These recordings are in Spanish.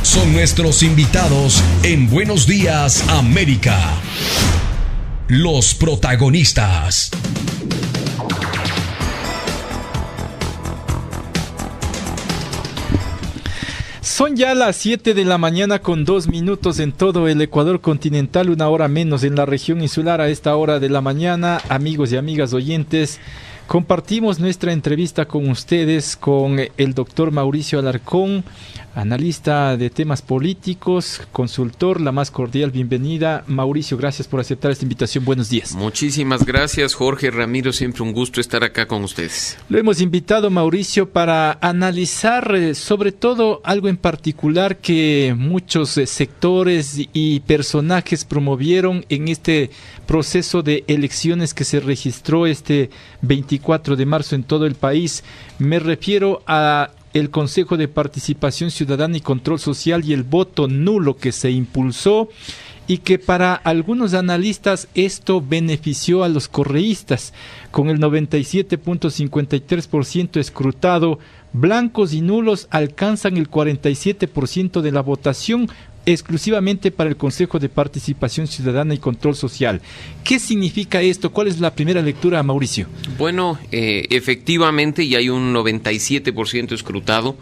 son nuestros invitados en Buenos Días América. Los protagonistas. Son ya las 7 de la mañana con 2 minutos en todo el Ecuador continental, 1 hora menos en la región insular. A esta hora de la mañana, amigos y amigas oyentes, compartimos nuestra entrevista con ustedes con el doctor Mauricio Alarcón, analista de temas políticos, consultor. La más cordial bienvenida. Mauricio, gracias por aceptar esta invitación. Buenos días. Muchísimas gracias, Jorge, Ramiro. Siempre un gusto estar acá con ustedes. Lo hemos invitado, Mauricio, para analizar sobre todo algo en particular que muchos sectores y personajes promovieron en este proceso de elecciones que se registró este 24 de marzo en todo el país. Me refiero a el Consejo de Participación Ciudadana y Control Social y el voto nulo que se impulsó, y que para algunos analistas esto benefició a los correístas, con el 97.53% escrutado. Blancos y nulos alcanzan el 47% de la votación, exclusivamente para el Consejo de Participación Ciudadana y Control Social. ¿Qué significa esto? ¿Cuál es la primera lectura, Mauricio? Bueno, efectivamente ya hay un 97% escrutado.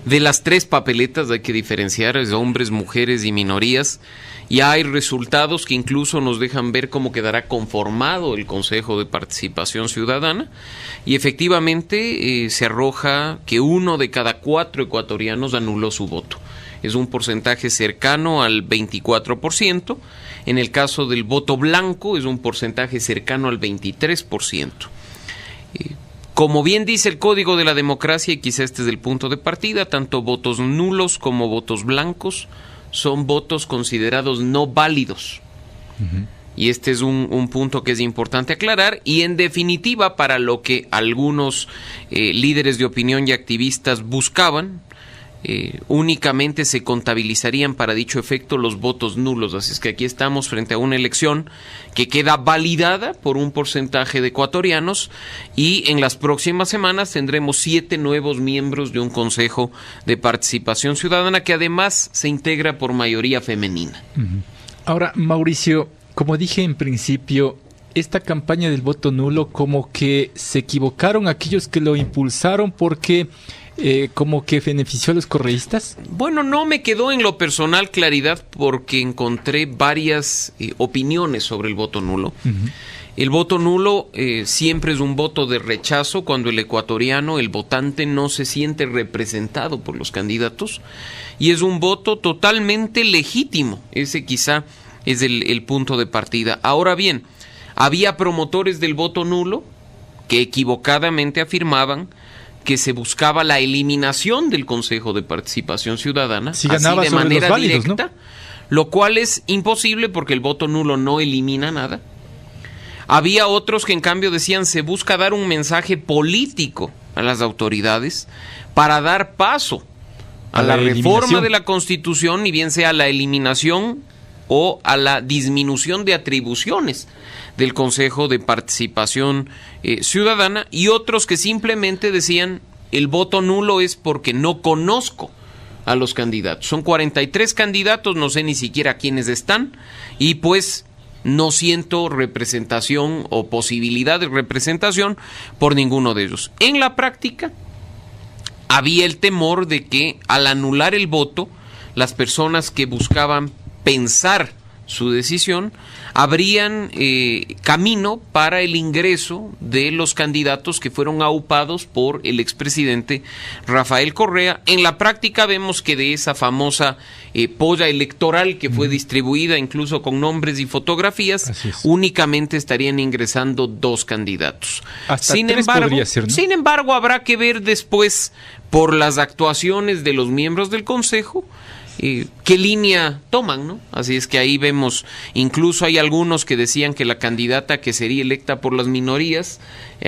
De las 3 papeletas hay que diferenciar, es hombres, mujeres y minorías. Ya hay resultados que incluso nos dejan ver cómo quedará conformado el Consejo de Participación Ciudadana. Y efectivamente se arroja que 1 de cada 4 ecuatorianos anuló su voto. Es un porcentaje cercano al 24%. En el caso del voto blanco es un porcentaje cercano al 23%. Como bien dice el Código de la Democracia, y quizá este es el punto de partida, tanto votos nulos como votos blancos son votos considerados no válidos. Uh-huh. Y este es un punto que es importante aclarar, y en definitiva para lo que algunos líderes de opinión y activistas buscaban, únicamente se contabilizarían para dicho efecto los votos nulos. Así es que aquí estamos frente a una elección que queda validada por un porcentaje de ecuatorianos, y en las próximas semanas tendremos 7 nuevos miembros de un Consejo de Participación Ciudadana que además se integra por mayoría femenina. Ahora, Mauricio, como dije en principio, esta campaña del voto nulo, como que se equivocaron aquellos que lo impulsaron, porque como que benefició a los correístas. Bueno, no me quedó en lo personal claridad, porque encontré varias opiniones sobre el voto nulo. Uh-huh. El voto nulo siempre es un voto de rechazo cuando el ecuatoriano, el votante, no se siente representado por los candidatos, y es un voto totalmente legítimo. Ese quizá es el punto de partida. Ahora bien, había promotores del voto nulo que equivocadamente afirmaban que se buscaba la eliminación del Consejo de Participación Ciudadana, si así ganaba de sobre manera los válidos, directa, ¿no? Lo cual es imposible porque el voto nulo no elimina nada. Había otros que en cambio decían se busca dar un mensaje político a las autoridades para dar paso a la reforma de la Constitución, y bien sea la eliminación o a la disminución de atribuciones del Consejo de Participación Ciudadana, y otros que simplemente decían el voto nulo es porque no conozco a los candidatos. Son 43 candidatos, no sé ni siquiera quiénes están, y pues no siento representación o posibilidad de representación por ninguno de ellos. En la práctica, había el temor de que al anular el voto, las personas que buscaban pensar su decisión abrían camino para el ingreso de los candidatos que fueron aupados por el expresidente Rafael Correa. En la práctica vemos que de esa famosa polla electoral que fue distribuida incluso con nombres y fotografías, únicamente estarían ingresando 2 candidatos. Hasta 3 podría ser, ¿no? Sin embargo, habrá que ver después, por las actuaciones de los miembros del Consejo, qué línea toman, ¿no? Así es que ahí vemos, incluso hay algunos que decían que la candidata que sería electa por las minorías,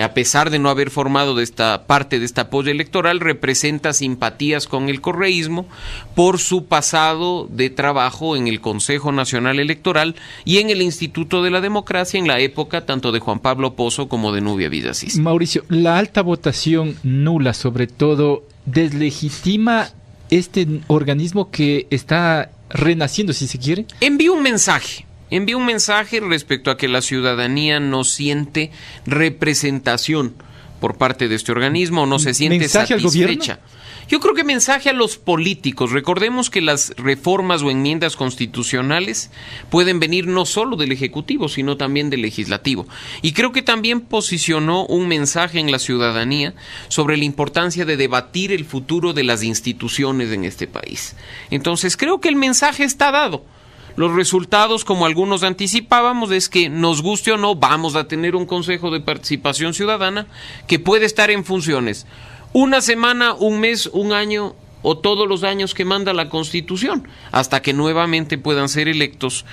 a pesar de no haber formado de esta parte de esta apoyo electoral, representa simpatías con el correísmo por su pasado de trabajo en el Consejo Nacional Electoral y en el Instituto de la Democracia en la época tanto de Juan Pablo Pozo como de Nubia Villasís. Mauricio, la alta votación nula, sobre todo, deslegitima este organismo que está renaciendo, si se quiere? Envía un mensaje respecto a que la ciudadanía no siente representación por parte de este organismo, no se siente ¿Mensaje satisfecha. al gobierno? Yo creo que mensaje a los políticos. Recordemos que las reformas o enmiendas constitucionales pueden venir no solo del Ejecutivo, sino también del Legislativo. Y creo que también posicionó un mensaje en la ciudadanía sobre la importancia de debatir el futuro de las instituciones en este país. Entonces, creo que el mensaje está dado. Los resultados, como algunos anticipábamos, es que nos guste o no, vamos a tener un Consejo de Participación Ciudadana que puede estar en funciones una semana, un mes, un año o todos los años que manda la Constitución, hasta que nuevamente puedan ser electos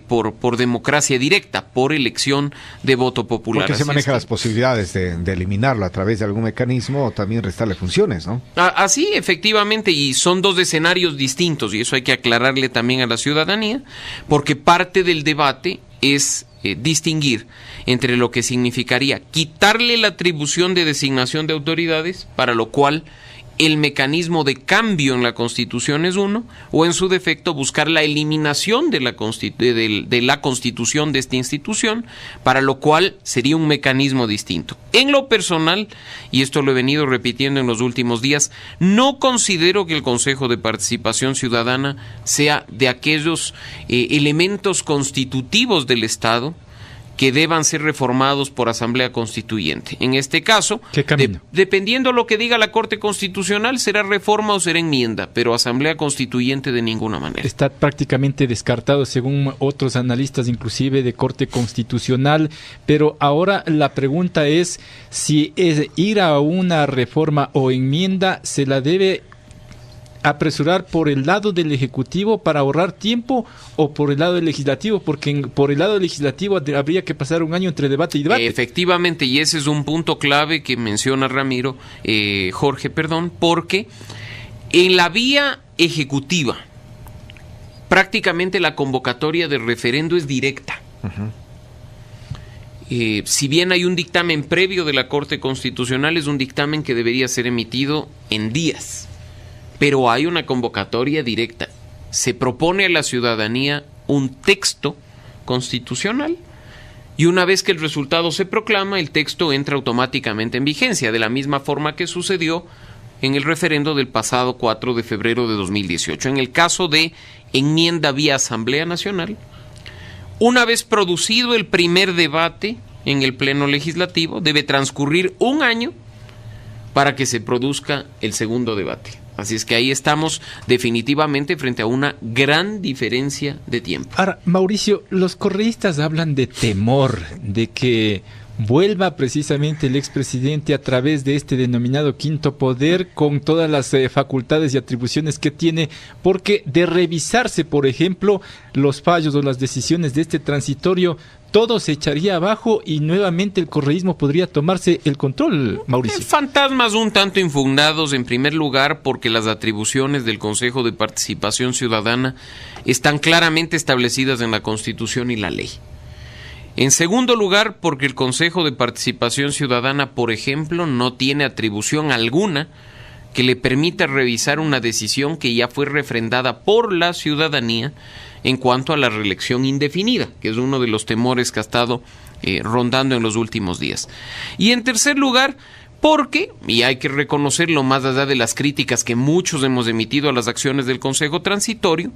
por democracia directa, por elección de voto popular. Porque se manejan las posibilidades de eliminarlo a través de algún mecanismo o también restarle funciones, ¿no? Así, efectivamente, y son dos escenarios distintos, y eso hay que aclararle también a la ciudadanía, porque parte del debate es distinguir entre lo que significaría quitarle la atribución de designación de autoridades, para lo cual el mecanismo de cambio en la Constitución es uno, o en su defecto buscar la eliminación de la Constitución de esta institución, para lo cual sería un mecanismo distinto. En lo personal, y esto lo he venido repitiendo en los últimos días, no considero que el Consejo de Participación Ciudadana sea de aquellos elementos constitutivos del Estado que deban ser reformados por Asamblea Constituyente. En este caso, dependiendo lo que diga la Corte Constitucional, será reforma o será enmienda, pero Asamblea Constituyente de ninguna manera. Está prácticamente descartado, según otros analistas, inclusive de Corte Constitucional, pero ahora la pregunta es si es ir a una reforma o enmienda, se la debe apresurar por el lado del Ejecutivo para ahorrar tiempo o por el lado del Legislativo, porque por el lado del Legislativo habría que pasar un año entre debate y debate. Efectivamente, y ese es un punto clave que menciona Jorge, porque en la vía ejecutiva prácticamente la convocatoria del referendo es directa. Si bien hay un dictamen previo de la Corte Constitucional, es un dictamen que debería ser emitido en días. Pero hay una convocatoria directa. Se propone a la ciudadanía un texto constitucional y una vez que el resultado se proclama, el texto entra automáticamente en vigencia, de la misma forma que sucedió en el referendo del pasado 4 de febrero de 2018. En el caso de enmienda vía Asamblea Nacional, una vez producido el primer debate en el Pleno Legislativo, debe transcurrir un año para que se produzca el segundo debate. Así es que ahí estamos definitivamente frente a una gran diferencia de tiempo. Ahora, Mauricio, los correístas hablan de temor, de que vuelva precisamente el expresidente a través de este denominado quinto poder con todas las facultades y atribuciones que tiene, porque de revisarse, por ejemplo, los fallos o las decisiones de este transitorio, todo se echaría abajo y nuevamente el correísmo podría tomarse el control, Mauricio. Fantasmas un tanto infundados, en primer lugar, porque las atribuciones del Consejo de Participación Ciudadana están claramente establecidas en la Constitución y la ley. En segundo lugar, porque el Consejo de Participación Ciudadana, por ejemplo, no tiene atribución alguna que le permita revisar una decisión que ya fue refrendada por la ciudadanía en cuanto a la reelección indefinida, que es uno de los temores que ha estado rondando en los últimos días. Y en tercer lugar, porque, y hay que reconocerlo más allá de las críticas que muchos hemos emitido a las acciones del Consejo Transitorio,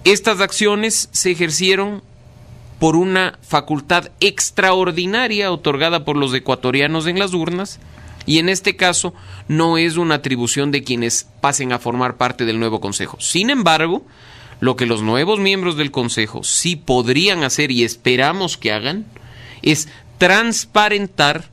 estas acciones se ejercieron por una facultad extraordinaria otorgada por los ecuatorianos en las urnas, y en este caso no es una atribución de quienes pasen a formar parte del nuevo Consejo. Sin embargo, lo que los nuevos miembros del Consejo sí podrían hacer, y esperamos que hagan, es transparentar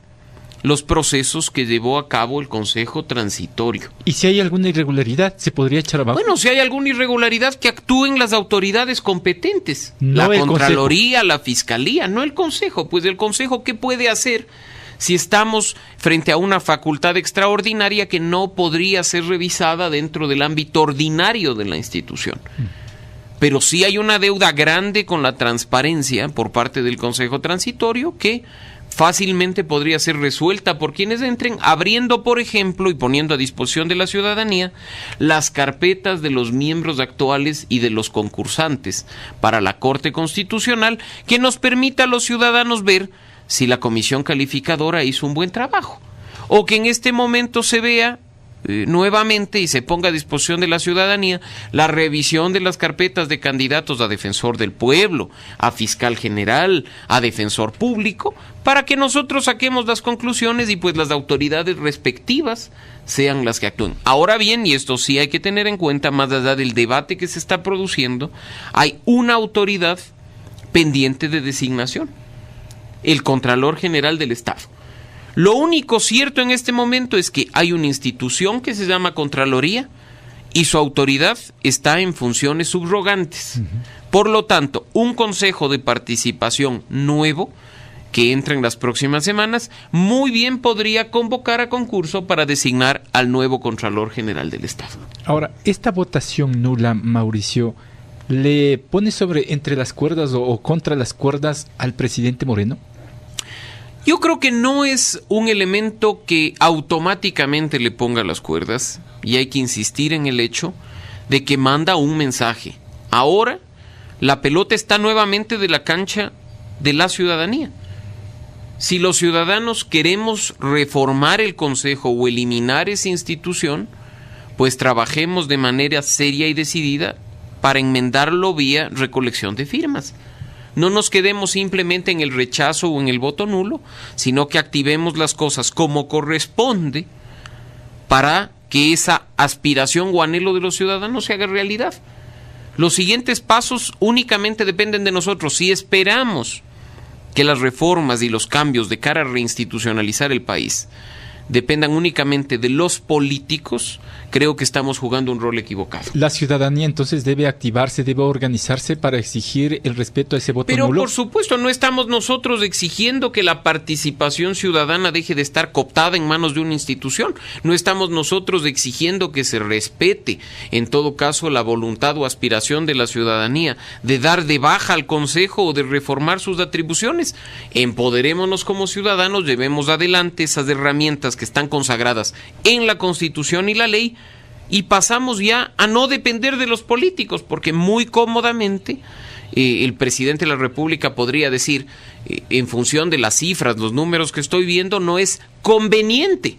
los procesos que llevó a cabo el Consejo Transitorio. ¿Y si hay alguna irregularidad, se podría echar abajo? Bueno, si hay alguna irregularidad, que actúen las autoridades competentes. No la el Contraloría, Consejo. La Fiscalía, no el Consejo. Pues el Consejo, ¿qué puede hacer si estamos frente a una facultad extraordinaria que no podría ser revisada dentro del ámbito ordinario de la institución? Pero sí hay una deuda grande con la transparencia por parte del Consejo Transitorio que fácilmente podría ser resuelta por quienes entren, abriendo, por ejemplo, y poniendo a disposición de la ciudadanía las carpetas de los miembros actuales y de los concursantes para la Corte Constitucional, que nos permita a los ciudadanos ver si la comisión calificadora hizo un buen trabajo, o que en este momento se vea nuevamente y se ponga a disposición de la ciudadanía la revisión de las carpetas de candidatos a defensor del pueblo, a fiscal general, a defensor público, para que nosotros saquemos las conclusiones y pues las autoridades respectivas sean las que actúen. Ahora bien, y esto sí hay que tener en cuenta, más allá del debate que se está produciendo, hay una autoridad pendiente de designación, el Contralor General del Estado. Lo único cierto en este momento es que hay una institución que se llama Contraloría y su autoridad está en funciones subrogantes. Por lo tanto, un consejo de participación nuevo que entra en las próximas semanas muy bien podría convocar a concurso para designar al nuevo Contralor General del Estado. Ahora, esta votación nula, Mauricio, ¿le pone entre las cuerdas o contra las cuerdas al presidente Moreno? Yo creo que no es un elemento que automáticamente le ponga las cuerdas, y hay que insistir en el hecho de que manda un mensaje. Ahora la pelota está nuevamente de la cancha de la ciudadanía. Si los ciudadanos queremos reformar el Consejo o eliminar esa institución, pues trabajemos de manera seria y decidida para enmendarlo vía recolección de firmas. No nos quedemos simplemente en el rechazo o en el voto nulo, sino que activemos las cosas como corresponde para que esa aspiración o anhelo de los ciudadanos se haga realidad. Los siguientes pasos únicamente dependen de nosotros. Si esperamos que las reformas y los cambios de cara a reinstitucionalizar el país dependan únicamente de los políticos, creo que estamos jugando un rol equivocado. La ciudadanía entonces debe activarse, debe organizarse para exigir el respeto a ese voto nulo. Pero por supuesto, no estamos nosotros exigiendo que la participación ciudadana deje de estar cooptada en manos de una institución. No estamos nosotros exigiendo que se respete, en todo caso, la voluntad o aspiración de la ciudadanía de dar de baja al Consejo o de reformar sus atribuciones. Empoderémonos como ciudadanos, llevemos adelante esas herramientas que están consagradas en la Constitución y la ley, y pasamos ya a no depender de los políticos, porque muy cómodamente el presidente de la República podría decir, en función de las cifras, los números que estoy viendo, no es conveniente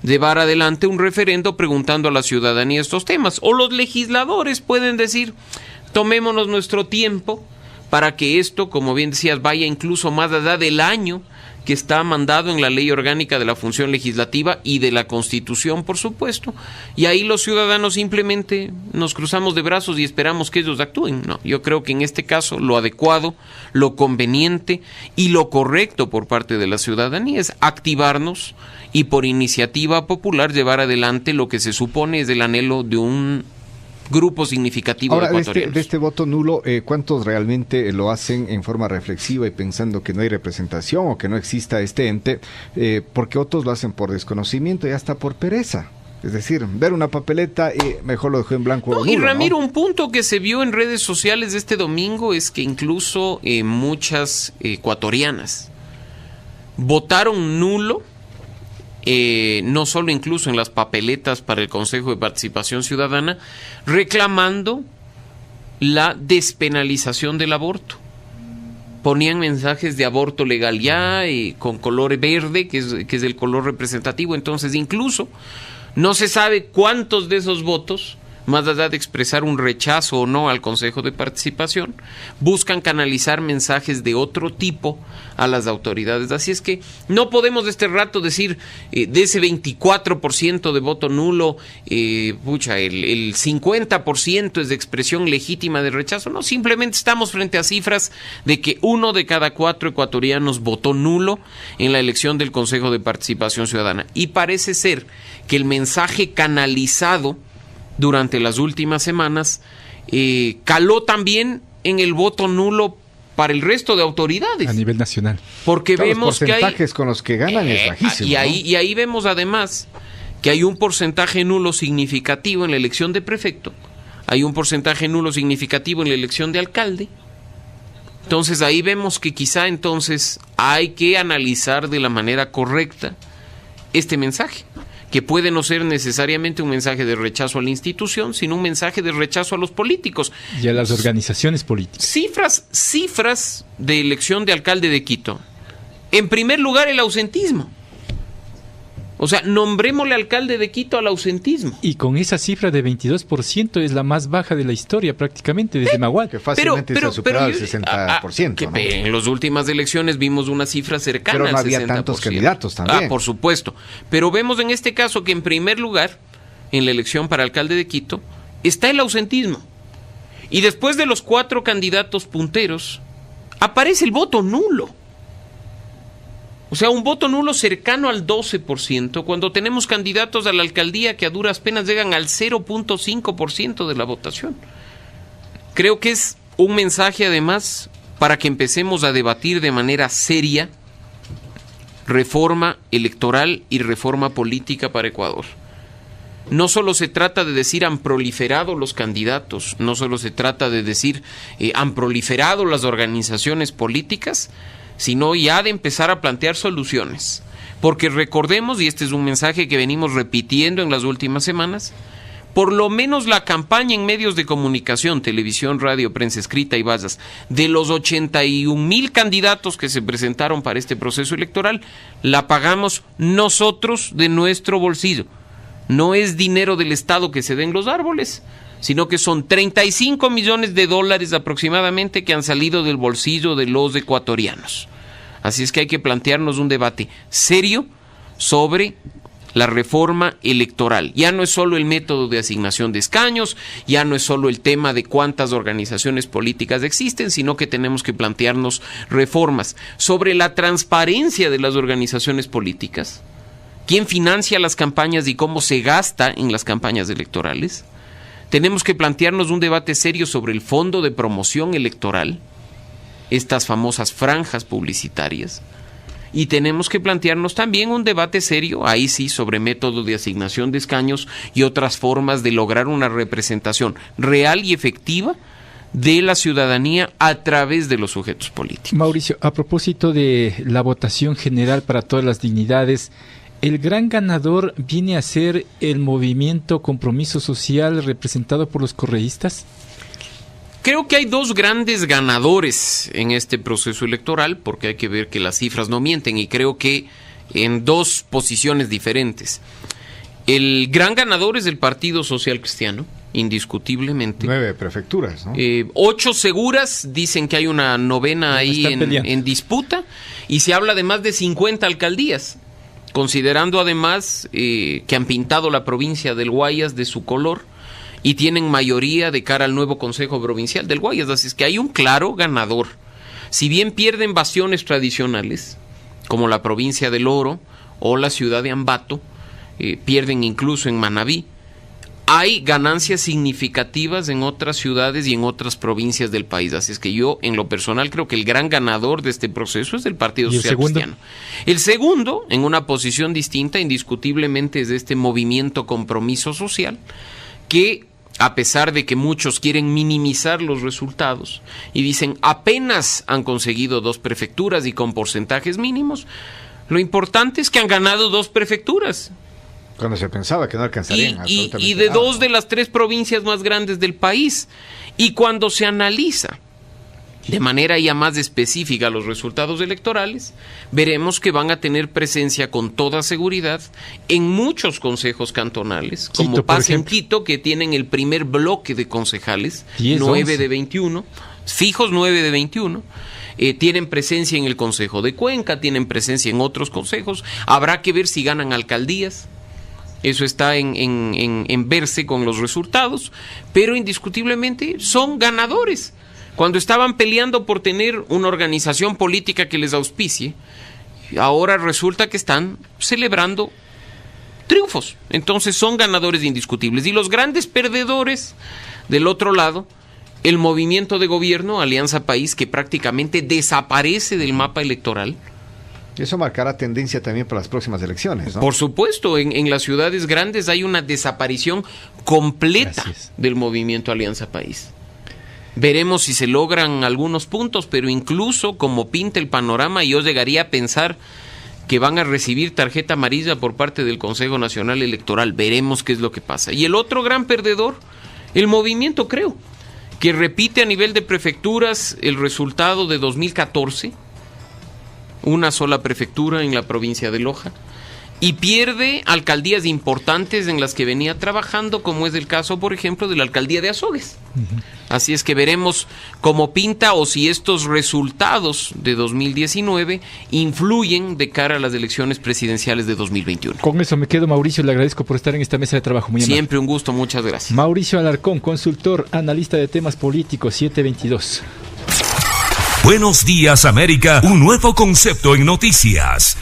llevar adelante un referendo preguntando a la ciudadanía estos temas. O los legisladores pueden decir, tomémonos nuestro tiempo para que esto, como bien decías, vaya incluso más allá del año que está mandado en la Ley Orgánica de la Función Legislativa y de la Constitución, por supuesto, y ahí los ciudadanos simplemente nos cruzamos de brazos y esperamos que ellos actúen. No, yo creo que en este caso lo adecuado, lo conveniente y lo correcto por parte de la ciudadanía es activarnos y por iniciativa popular llevar adelante lo que se supone es el anhelo de un grupo significativo de ecuatorianos. De este voto nulo, ¿cuántos realmente lo hacen en forma reflexiva y pensando que no hay representación o que no exista este ente? Porque otros lo hacen por desconocimiento y hasta por pereza. Es decir, ver una papeleta y mejor lo dejó en blanco o nulo. Y Ramiro, ¿no? Un punto que se vio en redes sociales de este domingo es que incluso muchas ecuatorianas votaron nulo, no solo incluso en las papeletas para el Consejo de Participación Ciudadana, reclamando la despenalización del aborto. Ponían mensajes de aborto legal ya, con color verde, que es el color representativo. Entonces, incluso no se sabe cuántos de esos votos, más allá de expresar un rechazo o no al Consejo de Participación, buscan canalizar mensajes de otro tipo a las autoridades. Así es que no podemos de este rato decir de ese 24% de voto nulo, el 50% es de expresión legítima de rechazo. No, simplemente estamos frente a cifras de que 1 de cada 4 ecuatorianos votó nulo en la elección del Consejo de Participación Ciudadana. Y parece ser que el mensaje canalizado durante las últimas semanas caló también en el voto nulo para el resto de autoridades. A nivel nacional. Porque claro, vemos los porcentajes que hay, con los que ganan es bajísimo. Y ahí vemos además que hay un porcentaje nulo significativo en la elección de prefecto, hay un porcentaje nulo significativo en la elección de alcalde, Entonces ahí vemos que quizá entonces hay que analizar de la manera correcta este mensaje, que puede no ser necesariamente un mensaje de rechazo a la institución, sino un mensaje de rechazo a los políticos. Y a las organizaciones políticas. Cifras de elección de alcalde de Quito. En primer lugar, el ausentismo. O sea, nombrémosle alcalde de Quito al ausentismo. Y con esa cifra de 22% es la más baja de la historia prácticamente desde Maguad. Que fácilmente se ha superado el 60%. ¿No? En las últimas elecciones vimos una cifra cercana al 60%. Pero no había tantos candidatos también. Por supuesto. Pero vemos en este caso que en primer lugar, en la elección para alcalde de Quito, está el ausentismo. Y después de los 4 candidatos punteros, aparece el voto nulo. O sea, un voto nulo cercano al 12%, cuando tenemos candidatos a la alcaldía que a duras penas llegan al 0.5% de la votación. Creo que es un mensaje, además, para que empecemos a debatir de manera seria reforma electoral y reforma política para Ecuador. No solo se trata de decir han proliferado los candidatos, no solo se trata de decir han proliferado las organizaciones políticas, sino ya de empezar a plantear soluciones. Porque recordemos, y este es un mensaje que venimos repitiendo en las últimas semanas, por lo menos la campaña en medios de comunicación, televisión, radio, prensa escrita y vallas, de los 81,000 candidatos que se presentaron para este proceso electoral, la pagamos nosotros de nuestro bolsillo. No es dinero del Estado que se den los árboles, sino que son 35 millones de dólares aproximadamente que han salido del bolsillo de los ecuatorianos. Así es que hay que plantearnos un debate serio sobre la reforma electoral. Ya no es solo el método de asignación de escaños, ya no es solo el tema de cuántas organizaciones políticas existen, sino que tenemos que plantearnos reformas sobre la transparencia de las organizaciones políticas, quién financia las campañas y cómo se gasta en las campañas electorales. Tenemos que plantearnos un debate serio sobre el fondo de promoción electoral, estas famosas franjas publicitarias, y tenemos que plantearnos también un debate serio, ahí sí, sobre método de asignación de escaños y otras formas de lograr una representación real y efectiva de la ciudadanía a través de los sujetos políticos. Mauricio, a propósito de la votación general para todas las dignidades, ¿el gran ganador viene a ser el movimiento Compromiso Social representado por los correístas? Creo que hay 2 grandes ganadores en este proceso electoral, porque hay que ver que las cifras no mienten, y creo que en 2 posiciones diferentes. El gran ganador es el Partido Social Cristiano, indiscutiblemente. 9 prefecturas, ¿no? 8 seguras, dicen que hay una 9ª ahí en disputa, y se habla de más de 50 alcaldías. Considerando además que han pintado la provincia del Guayas de su color y tienen mayoría de cara al nuevo Consejo Provincial del Guayas, así es que hay un claro ganador. Si bien pierden bastiones tradicionales, como la provincia del Oro o la ciudad de Ambato, pierden incluso en Manabí, hay ganancias significativas en otras ciudades y en otras provincias del país. Así es que yo, en lo personal, creo que el gran ganador de este proceso es el Partido Social Cristiano. El segundo, en una posición distinta, indiscutiblemente es de este movimiento Compromiso Social, que a pesar de que muchos quieren minimizar los resultados y dicen apenas han conseguido 2 prefecturas y con porcentajes mínimos, lo importante es que han ganado 2 prefecturas. Cuando se pensaba que no alcanzarían absolutamente y de nada. 2 de las 3 provincias más grandes del país. Y cuando se analiza de manera ya más específica los resultados electorales, veremos que van a tener presencia con toda seguridad en muchos consejos cantonales, Quito, como pasa en Quito, que tienen el primer bloque de concejales, 9 de 21, fijos 9 de 21. Tienen presencia en el Consejo de Cuenca, tienen presencia en otros consejos. Habrá que ver si ganan alcaldías. Eso está en verse con los resultados, pero indiscutiblemente son ganadores. Cuando estaban peleando por tener una organización política que les auspicie, ahora resulta que están celebrando triunfos. Entonces son ganadores indiscutibles. Y los grandes perdedores, del otro lado, el movimiento de gobierno, Alianza País, que prácticamente desaparece del mapa electoral. Eso marcará tendencia también para las próximas elecciones, ¿no? Por supuesto, en las ciudades grandes hay una desaparición completa del movimiento Alianza País. Veremos si se logran algunos puntos, pero incluso como pinta el panorama, yo llegaría a pensar que van a recibir tarjeta amarilla por parte del Consejo Nacional Electoral. Veremos qué es lo que pasa. Y el otro gran perdedor, el movimiento, creo, que repite a nivel de prefecturas el resultado de 2014, una sola prefectura en la provincia de Loja, y pierde alcaldías importantes en las que venía trabajando, como es el caso, por ejemplo, de la alcaldía de Azogues. Así es que veremos cómo pinta o si estos resultados de 2019 influyen de cara a las elecciones presidenciales de 2021. Con eso me quedo, Mauricio. Le agradezco por estar en esta mesa de trabajo. Muy amable. Siempre un gusto, muchas gracias. Mauricio Alarcón, consultor, analista de temas políticos, 722. Buenos días, América. Un nuevo concepto en noticias.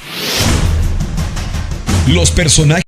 Los personajes